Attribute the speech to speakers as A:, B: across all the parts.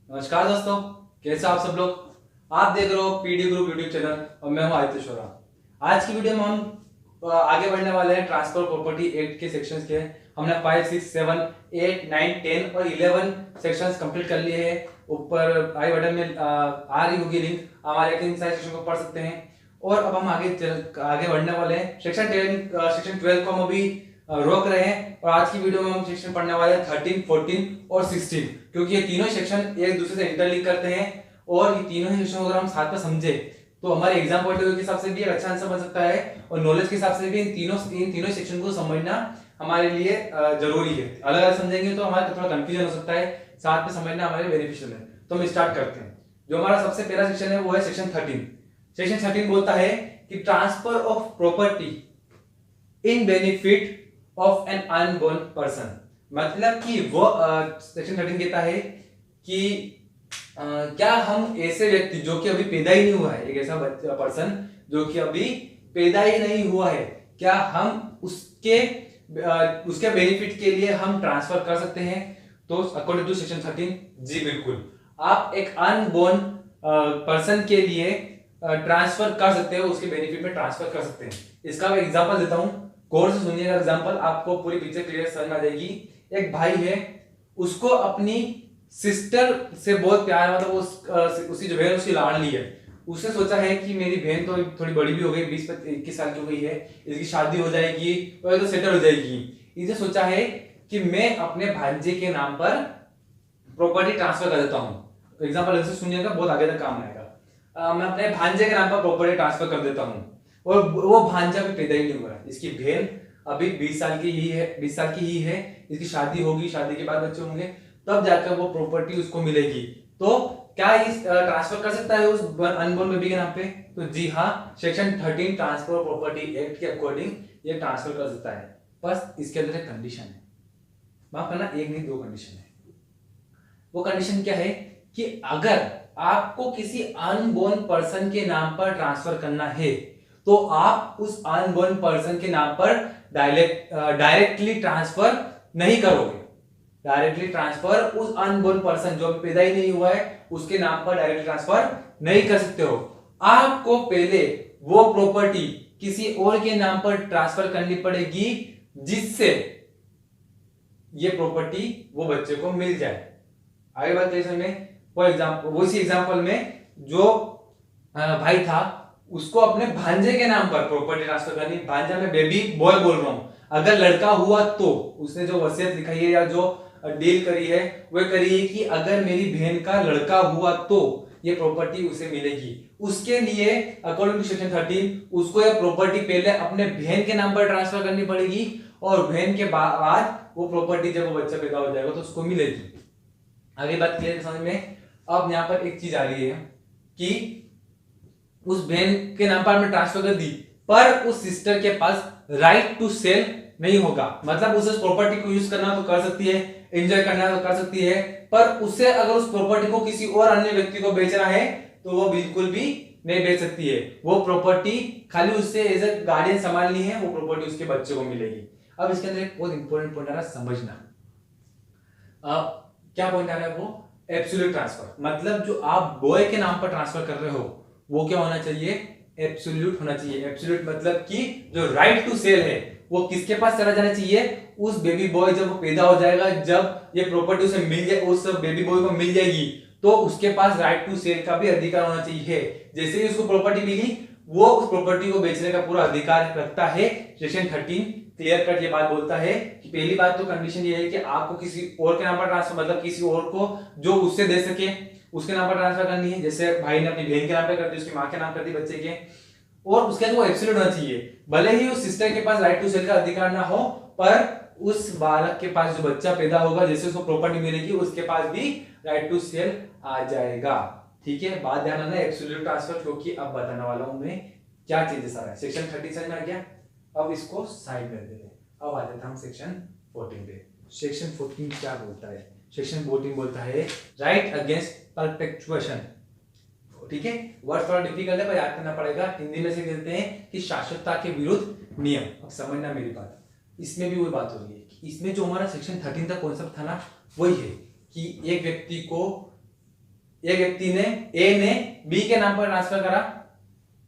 A: नमस्कार दोस्तों, कैसे आप सब लोग। आप देख रहे हो पीडी ग्रुप यूट्यूब चैनल और मैं हूं आदित्य शोरा। आज की वीडियो में हम आगे बढ़ने वाले हैं ट्रांसफर प्रॉपर्टी एक्ट के सेक्शंस के। हमने 5, 6, 7, 8, 9, 10 और 11 सेक्शंस कंप्लीट कर लिए हैं। ऊपर आई बटन में आ रही होगी लिंक, हमारे इन सारे सेक्शन को पढ़ सकते हैं। और अब हम आगे बढ़ने वाले हैं सेक्शन 10 सेक्शन 12 को हम अभी रोक रहे हैं और आज की वीडियो में हम सेक्शन पढ़ने वाले हैं 13, 14 और 16, क्योंकि ये तीनों सेक्शन एक दूसरे से इंटरलिंक करते हैं और ये तीनों ही सेक्शन अगर हम साथ में समझे तो हमारे एग्जाम पॉइंट ऑफ व्यू के हिसाब से भी एक अच्छा आंसर बन सकता है और नॉलेज के हिसाब से भी इन तीनों सेक्शन को समझना हमारे लिए जरूरी है। अलग अलग समझेंगे तो हमारा थोड़ा कंफ्यूजन हो सकता है, साथ में समझना हमारे बेनिफिशियल है। तो हम स्टार्ट करते हैं। जो हमारा सबसे पहला सेक्शन है वो है सेक्शन 13। सेक्शन 13 बोलता है कि transfer of property in benefit of an unborn person. मतलब कि वो सेक्शन 13 कहता है कि क्या हम ऐसे व्यक्ति जो कि अभी पैदा ही नहीं हुआ है, एक ऐसा पर्सन जो कि अभी पैदा ही नहीं हुआ है, क्या हम उसके बेनिफिट के लिए हम ट्रांसफर कर सकते हैं? तो अकॉर्डिंग टू सेक्शन 13 जी बिल्कुल, आप एक अनबोर्न पर्सन के लिए ट्रांसफर कर सकते हो, उसके बेनिफिट में ट्रांसफर कर सकते हैं। इसका मैं एग्जांपल देता हूं, गौर से सुनिएगा एग्जांपल, आपको पूरी पिक्चर क्लियर समझ में आ जाएगी। एक भाई है, उसको अपनी सिस्टर से बहुत प्यार, मतलब उसकी जो बहन उसकी लाडली है। उसने सोचा है कि मेरी बहन तो थोड़ी बड़ी भी हो गई, 20-21 साल की हो गई है, इसकी शादी हो जाएगी और तो सेटल हो जाएगी। इसने सोचा है कि मैं अपने भांजे के नाम पर प्रॉपर्टी ट्रांसफर कर देता हूँ। एग्जाम्पल ऐसे सुनिएगा, बहुत आगे तक काम आएगा। मैं अपने भांजे के नाम पर प्रॉपर्टी ट्रांसफर कर देता हूँ और वो भांजा भी पैदा ही नहीं हुआ है, इसकी बहन अभी 20 साल की ही है, 20 साल की ही है, इसकी शादी होगी, शादी के बाद बच्चे होंगे, तब जाकर वो प्रॉपर्टी उसको मिलेगी। तो क्या इस ट्रांसफर कर सकता है उस अनबोर्न बेबी के नाम पे? तो जी हाँ, सेक्शन 13 ट्रांसफर प्रॉपर्टी एक्ट के अकॉर्डिंग ये ट्रांसफर कर सकता है। बस इसके अंदर एक कंडीशन है, माफ करना, एक नहीं दो कंडीशन है। वो कंडीशन क्या है कि अगर आपको किसी अनबोर्न पर्सन के नाम पर ट्रांसफर करना है तो आप उस अनबोर्न पर्सन के नाम पर डायरेक्टली ट्रांसफर नहीं करोगे। डायरेक्टली ट्रांसफर उस अनबोर्न पर्सन जो पैदा ही नहीं हुआ है उसके नाम पर डायरेक्टली ट्रांसफर नहीं कर सकते हो। आपको पहले वो प्रॉपर्टी किसी और के नाम पर ट्रांसफर करनी पड़ेगी जिससे ये प्रॉपर्टी वो बच्चे को मिल जाए। आगे बात कैसे में, फॉर एग्जाम्पल वो इसी एग्जाम्पल में जो भाई था उसको अपने भांजे के नाम पर प्रॉपर्टी ट्रांसफर करनी। भांजा में बेबी बॉय बोल रहा हूं, अगर लड़का हुआ तो उसने जो वसीयत लिखाई है या जो डील करी है वो करी है कि अगर मेरी बहन का लड़का हुआ तो ये प्रॉपर्टी उसे मिलेगी। उसके लिए अकॉर्डिंग टू सेक्शन 13 उसको ये प्रॉपर्टी पहले अपने बहन के नाम पर ट्रांसफर करनी पड़ेगी और बहन के बाद वो प्रॉपर्टी जब वो बच्चा पैदा हो जाएगा तो उसको मिलेगी। आगे बात क्लियर समझ में? अब यहाँ पर एक चीज आ रही है कि उस बहन के नाम पर हमने ट्रांसफर कर दी पर उस सिस्टर के पास राइट टू सेल नहीं होगा। मतलब उसे उस प्रॉपर्टी को यूज करना तो कर सकती है, एंजॉय करना तो कर सकती है, पर उसे अगर उस प्रॉपर्टी को किसी और अन्य व्यक्ति को बेचना है तो वो बिल्कुल भी नहीं बेच सकती है। वो प्रॉपर्टी खाली उससे एज ए गार्डियन संभालनी है, वो प्रॉपर्टी उसके बच्चे को मिलेगी। अब इसके अंदर एक बहुत इंपॉर्टेंट पॉइंट आ रहा है समझना। क्या पॉइंट आ रहा है वो? Absolute transfer. मतलब जो आप बॉय के नाम पर ट्रांसफर कर रहे हो वो क्या होना चाहिए? एब्सोल्यूट होना चाहिए। एब्सोल्यूट मतलब कि जो राइट टू सेल है वो किसके पास चला जाना चाहिए? उस बेबी बॉय जब वो पैदा हो जाएगा, जब ये प्रॉपर्टी उसे मिल जाए, उस बेबी बॉय को मिल जाएगी तो उसके पास राइट टू सेल का भी अधिकार होना चाहिए। जैसे ही उसको प्रॉपर्टी मिली वो उस प्रॉपर्टी को बेचने का पूरा अधिकार रखता है। सेक्शन 13 क्लियर कट ये बात बोलता है कि पहली बात तो कंडीशन ये है कि आपको किसी और के नाम पर ट्रांसफर, मतलब किसी और को जो उससे दे सके उसके नाम पर ट्रांसफर करनी है। जैसे भाई ने अपनी बहन के नाम पे कर दी, उसकी माँ के नाम कर दी बच्चे के, और उसके अंदर वो एब्सोल्यूट होना चाहिए। भले ही उस सिस्टर के पास राइट टू सेल का अधिकार ना हो पर उस बालक के पास जो बच्चा पैदा होगा जैसे उसको प्रॉपर्टी मिलेगी उसके पास भी राइट टू सेल आ जाएगा। ठीक है, बात ध्यान रखना एब्सोल्यूट ट्रांसफर, क्योंकि अब बताने वाला हूं मैं क्या चीजें सारा है। सेक्शन 30 समझ में आ गया? अब इसको साइड में देते हैं। अब आ जाते हैं हम सेक्शन 14 पे। सेक्शन 14 क्या बोलता है? सेक्शन 14 बोलता है राइट अगेंस्ट परपेचुएशन। ठीक है, वर्ड थोड़ा डिफिकल्ट है पर याद करना पड़ेगा। हिंदी में से कहते हैं कि शाश्वतता के विरुद्ध नियम। अब समझना मेरी बात, इसमें भी वही बात हो रही है कि इसमें जो हमारा सेक्शन 13 का कॉन्सेप्ट था ना, वही है कि एक व्यक्ति को एक व्यक्ति ने ए ने बी के नाम पर ट्रांसफर करा,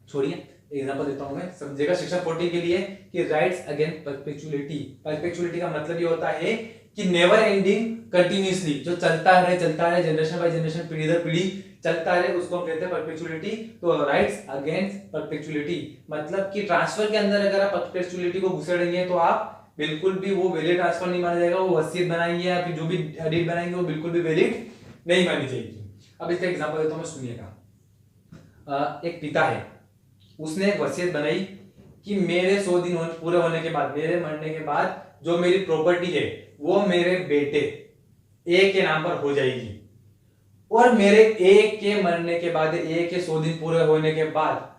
A: छोड़िए एग्जांपल देता हूं मैं, समझेगा सेक्शन 14 के लिए कि राइट्स अगेंस्ट परपेचुअलिटी। परपेचुअलिटी का मतलब ये होता है कि नेवर एंडिंग कंटिन्यूअसली, जो चलता रहे जनरेशन बाय जनरेशन, पीढ़ी दर पीढ़ी चलता रहे, उसको हम कहते हैं परपेचुअलिटी। तो राइट्स अगेंस्ट परपेचुअलिटी मतलब कि ट्रांसफर के अंदर अगर आप परपेचुअलिटी को घुसेड़ेंगे तो आप बिल्कुल भी वो वैलिड ट्रांसफर नहीं माना जाएगा, वो वसीयत बनाएंगे या फिर जो भी डीड बनाएंगे वो बिल्कुल भी वैलिड नहीं मानी जाएगी। अब इसका एग्जांपल देता हूं मैं, सुनिएगा। एक पिता है, उसने एक वसीयत बनाई कि मेरे 100 दिन पूरे होने के बाद, मेरे मरने के बाद जो मेरी प्रॉपर्टी है वो मेरे बेटे ए के नाम पर हो जाएगी, और मेरे ए के मरने के बाद, ए के 100 दिन पूरे होने के बाद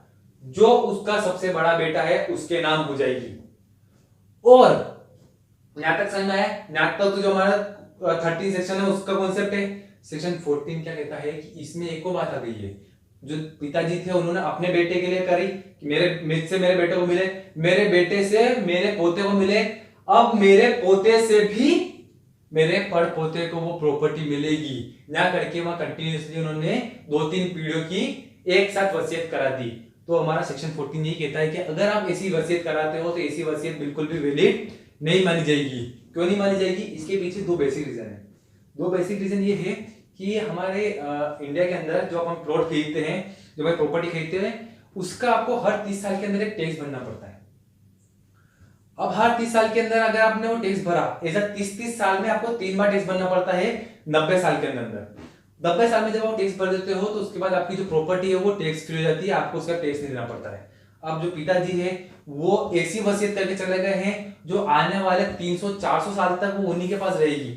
A: जो उसका सबसे बड़ा बेटा है उसके नाम हो जाएगी। और यहां तक समझ में आया? यहां तक तो जो हमारा 13 सेक्शन है उसका कॉन्सेप्ट है। सेक्शन 14 क्या कहता है कि इसमें एक और बात आ गई है, जो पिताजी थे उन्होंने अपने बेटे के लिए करी कि मेरे बेटे को मिले, मेरे बेटे से मेरे पोते को मिले, अब मेरे पोते से भी मेरे पड़ पोते को वो प्रॉपर्टी मिलेगी ना करके वहां कंटिन्यूअसली उन्होंने 2-3 पीढ़ियों की एक साथ वसीयत करा दी। तो हमारा सेक्शन 14 यही कहता है कि अगर आप ऐसी वसीयत कराते हो तो ऐसी वसीयत बिल्कुल भी वैलिड नहीं मानी जाएगी। क्यों नहीं मानी जाएगी? इसके पीछे दो बेसिक रीजन है। दो बेसिक रीजन ये है कि हमारे इंडिया के अंदर जो हम प्लॉट खरीदते हैं, जो भाई प्रॉपर्टी खरीदते हैं, उसका आपको हर 30 साल के अंदर एक टैक्स भरना पड़ता है। अब हर 30 साल के अंदर अगर आपने वो टैक्स भरा, ऐसा 30 साल में आपको 3 बार टैक्स भरना पड़ता है 90 साल के अंदर। 90 साल में जब आप टैक्स भर देते हो तो उसके बाद आपकी जो प्रॉपर्टी है वो टैक्स फ्री हो जाती है, आपको उसका टैक्स नहीं देना पड़ता है। अब जो पिताजी है वो ऐसी वसीयत करके चले गए हैं जो आने वाले 300-400 साल तक वो उन्हीं के पास रहेगी।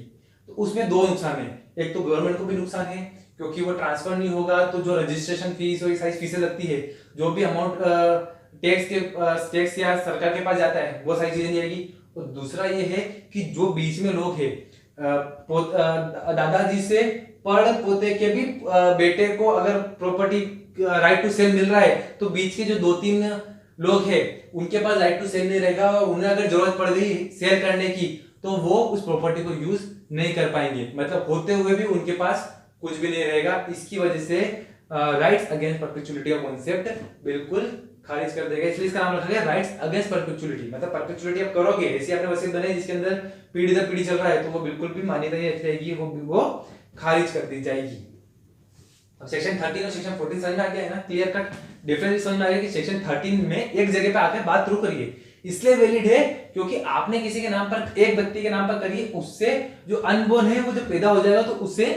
A: तो उसमें दो नुकसान है, एक तो गवर्नमेंट को भी नुकसान है क्योंकि वो ट्रांसफर नहीं होगा तो जो रजिस्ट्रेशन फीस और सारी फीसें लगती है, जो भी अमाउंट टैक्स या सरकार के पास जाता है वो सारी चीजें नहीं आएगी। और दूसरा ये है कि जो बीच में लोग हैं, दादाजी से पड़ पोते के भी बेटे को अगर प्रॉपर्टी राइट टू सेल मिल रहा है तो बीच के जो 2-3 लोग हैं उनके पास राइट टू सेल नहीं रहेगा, और उन्हें अगर जरूरत पड़ गई सेल करने की तो वो उस प्रॉपर्टी को यूज नहीं कर पाएंगे, मतलब होते हुए भी उनके पास कुछ भी नहीं रहेगा। इसकी वजह से राइट्स अगेंस्ट परपेचुअलिटी का कॉन्सेप्ट बिल्कुल खारिज कर देगा, इसलिए इसका नाम रखा गया राइट्स अगेंस्ट परपेचुअलिटी। मतलब परपेचुअलिटी आप करोगे, ऐसी आपने वसीयत बनाई जिसके अंदर पीढ़ी दर पीढ़ी चल रहा है तो वो बिल्कुल भी मान्यता नहीं रहेगी, वो खारिज कर दी जाएगी। अब सेक्शन 13 और सेक्शन 14 समझ में आ गया है ना, क्लियर कट डिफरेंस समझ में आ गया कि सेक्शन 13 में एक जगह पे आकर बात शुरू करिए, इसलिए वैलिड है क्योंकि आपने किसी के नाम पर, एक व्यक्ति के नाम पर करिए, उससे जो अनबोर्न है वो जो पैदा हो जाएगा तो उससे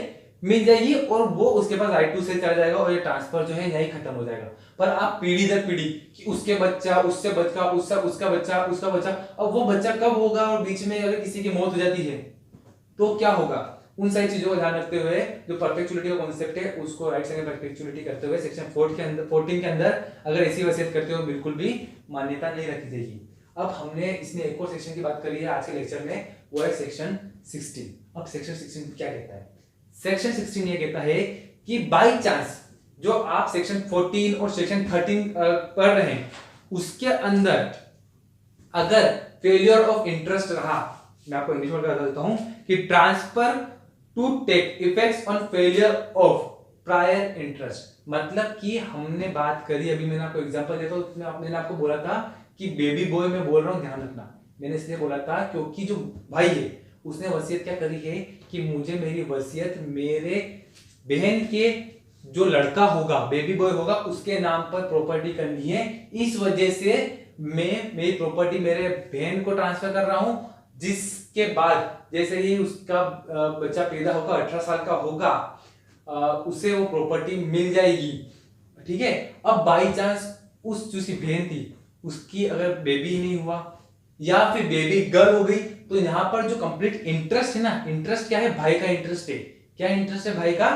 A: मिल जाएगी और वो उसके पास राइट टू सेल चला जाएगा और ये ट्रांसफर जो है यही खत्म हो जाएगा। पर आप पीढ़ी दर पीढ़ी कि उसके बच्चा, उससे बच्चा, उसका बच्चा, उसका बच्चा, अब वो बच्चा कब होगा और बीच में अगर किसी की मौत हो जाती है तो क्या होगा, उन सारी चीजों को ध्यान रखते हुए जो परपेचुअलिटी का कॉन्सेप्ट है उसको राइट साइड परपेचुअलिटी करते हुए सेक्शन 14 के अंदर अगर ऐसी वसीयत करते हो बिल्कुल भी मान्यता नहीं रखी जाएगी। अब हमने इसमें एक और सेक्शन की बात करी है आज के लेक्चर में, वो है सेक्शन 16। अब सेक्शन 16 क्या कहता है? सेक्शन 16 ये कहता है कि बाय चांस जो आप सेक्शन 14 और सेक्शन 13 पढ़ रहे हैं उसके अंदर अगर फेलियर ऑफ इंटरेस्ट रहा, मैं आपको इंग्लिश में बता देता हूं कि transfer to take effects on failure of prior interest, मतलब कि हमने बात करी, अभी मैंने आपको एग्जांपल देता हूं, मैंने आपको बोला था कि बेबी बॉय में बोल रहा हूं ध्यान रखना, मैंने इसलिए बोला था क्योंकि जो भाई है उसने वसीयत क्या करी है कि मुझे मेरी वसीयत मेरे बहन के जो लड़का होगा, बेबी बॉय होगा, उसके नाम पर प्रॉपर्टी करनी है, इस वजह से मैं मेरी प्रॉपर्टी मेरे बहन को ट्रांसफर कर रहा हूं, जिसके बाद जैसे ही उसका बच्चा पैदा होगा 18 साल का होगा उसे वो प्रॉपर्टी मिल जाएगी। ठीक है, अब बाई चांस उस जो उसकी बहन थी उसकी अगर बेबी नहीं हुआ या फिर बेबी गर्ल हो गई तो यहां पर जो कंप्लीट इंटरेस्ट है ना, इंटरेस्ट क्या है? भाई का इंटरेस्ट है। क्या इंटरेस्ट है भाई का?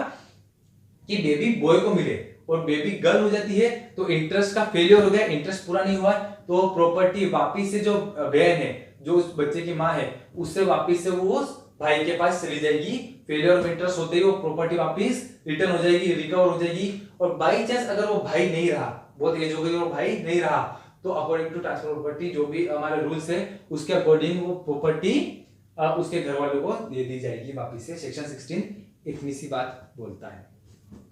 A: कि बेबी बॉय को मिले, और बेबी गर्ल हो जाती है तो इंटरेस्ट का फेलियर हो गया, इंटरेस्ट पूरा नहीं हुआ तो प्रॉपर्टी वापिस से जो बहन है, जो उस बच्चे की माँ है, उससे वापिस से वो उस भाई के पास चली जाएगी। फेलियर ऑफ इंटरेस्ट होते ही वो प्रॉपर्टी वापिस रिटर्न हो जाएगी, रिकवर हो जाएगी। और बाई चांस अगर वो भाई नहीं रहा, बहुत एज हो गई और भाई नहीं रहा, तो अकॉर्डिंग टू ट्रांसफर प्रॉपर्टी जो भी हमारे रूल्स है उसके अकॉर्डिंग वो प्रॉपर्टी उसके घर वालों को दे दी जाएगी वापिस से। सेक्शन 16 इतनी सी बात बोलता है।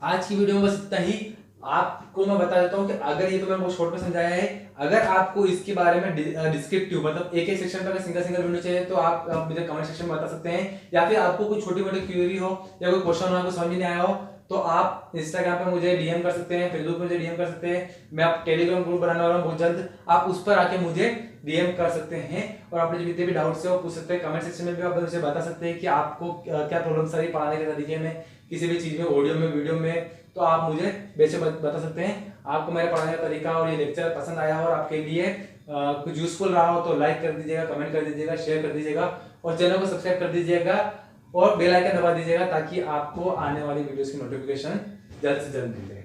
A: आज की वीडियो में बस इतना ही। आपको मैं बता देता हूँ कि अगर ये तो मैंने बहुत शॉर्ट में समझाया है, अगर आपको इसके बारे में डिस्क्रिप्टिव मतलब एक एक सेक्शन पर सिंगल सिंगल वीडियो चाहिए तो आप मुझे कमेंट सेक्शन में बता सकते हैं, या फिर आपको कोई छोटी मोटी क्वेरी हो या कोई क्वेश्चन हो आपको समझ नहीं आया हो तो आप इंस्टाग्राम पे मुझे डीएम कर सकते हैं, फेसबुक पे मुझे डीएम कर सकते हैं। मैं आप टेलीग्राम ग्रुप बनाने वाला हूँ बहुत जल्द, आप उस पर आके मुझे डीएम कर सकते हैं और अपने जो जितने भी डाउट्स है वो पूछ सकते हैं। कमेंट सेक्शन में भी आप मुझे बता सकते हैं कि आपको क्या प्रॉब्लम्स आ रही है पढ़ाने के तरीके में, किसी भी चीज में, ऑडियो में, वीडियो में, तो आप मुझे बेशक बता सकते हैं। आपको मेरे पढ़ाने का तरीका और ये लेक्चर पसंद आया हो और आपके लिए कुछ यूजफुल रहा हो तो लाइक कर दीजिएगा, कमेंट कर दीजिएगा, शेयर कर दीजिएगा और चैनल को सब्सक्राइब कर दीजिएगा और बेल आइकन दबा दीजिएगा ताकि आपको आने वाली वीडियोस की नोटिफिकेशन जल्द से जल्द मिले।